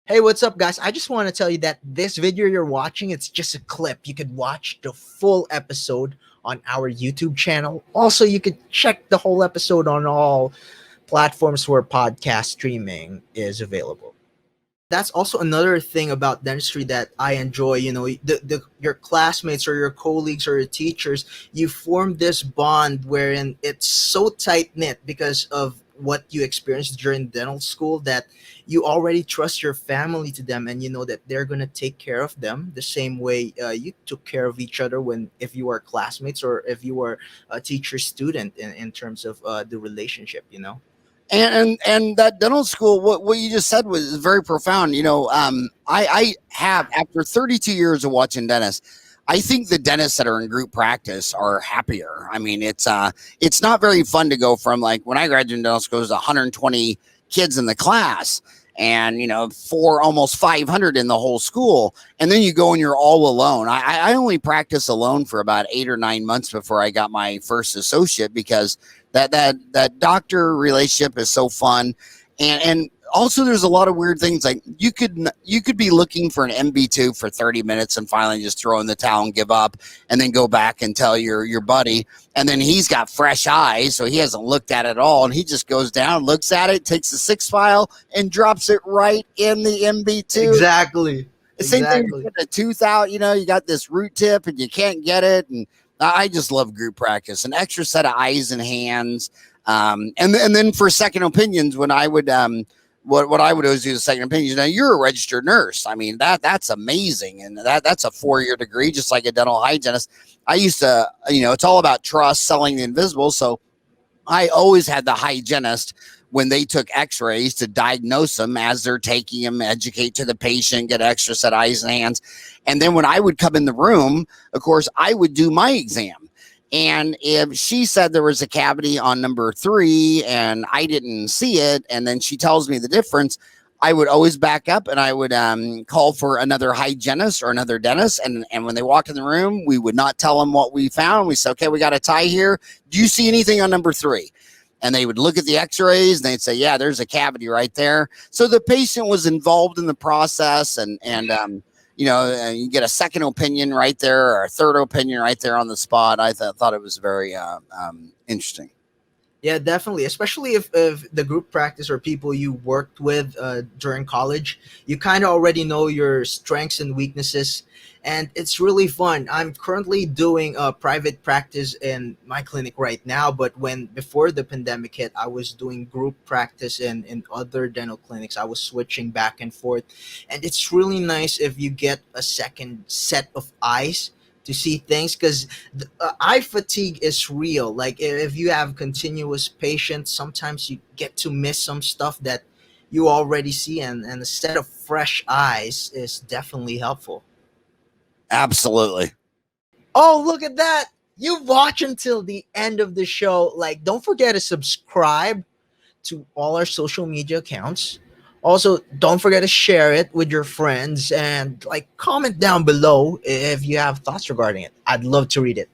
Hey, what's up, guys? I just want to tell you that this video you're watching, it's just a clip. You could watch the full episode on our YouTube channel. Also, you could check the whole episode on all platforms where podcast streaming is available. That's also another thing about dentistry that I enjoy. Your classmates or your colleagues or your teachers, you form this bond wherein it's so tight knit because of what you experienced during dental school, that you already trust your family to them, and you know that they're going to take care of them the same way you took care of each other when if you were classmates or if you were a teacher student, in terms of the relationship. And that dental school, what you just said was very profound. I have, after 32 years of watching dentists, I think the dentists that are in group practice are happier. I mean, it's not very fun to go from, like, when I graduated dental school, there's 120 kids in the class, and for almost 500 in the whole school, and then you go and you're all alone. I only practiced alone for about 8 or 9 months before I got my first associate, because that doctor relationship is so fun. And also, there's a lot of weird things, like you could be looking for an MB2 for 30 minutes and finally just throw in the towel and give up, and then go back and tell your buddy, and then he's got fresh eyes, so he hasn't looked at it at all, and he just goes down, looks at it, takes the 6 file and drops it right in the MB2. Exactly. The same thing with a tooth out. You got this root tip and you can't get it, and I just love group practice, an extra set of eyes and hands. And then for second opinions, when I would what I would always do is second opinions. Now, you're a registered nurse. I mean, that's amazing, and that's a 4-year degree, just like a dental hygienist. I used to, it's all about trust, selling the invisible. So I always had the hygienist, when they took x-rays, to diagnose them as they're taking them, educate to the patient, get extra set of eyes and hands. And then when I would come in the room, of course, I would do my exam. And if she said there was a cavity on number 3 and I didn't see it, and then she tells me the difference, I would always back up and I would call for another hygienist or another dentist. And when they walked in the room, we would not tell them what we found. We said, okay, we got a tie here. Do you see anything on number 3? And they would look at the x-rays and they'd say, yeah, there's a cavity right there. So the patient was involved in the process, and you get a second opinion right there, or a third opinion right there on the spot. I thought it was very interesting. Yeah, definitely. Especially if the group practice or people you worked with during college, you kind of already know your strengths and weaknesses, and it's really fun. I'm currently doing a private practice in my clinic right now, but before the pandemic hit, I was doing group practice in other dental clinics. I was switching back and forth, and it's really nice if you get a second set of eyes to see things, because eye fatigue is real. Like, if you have continuous patients, sometimes you get to miss some stuff that you already see, and a set of fresh eyes is definitely helpful. Absolutely. Oh, look at that. You watch until the end of the show. Like, don't forget to subscribe to all our social media accounts. Also, don't forget to share it with your friends, and like, comment down below if you have thoughts regarding it. I'd love to read it.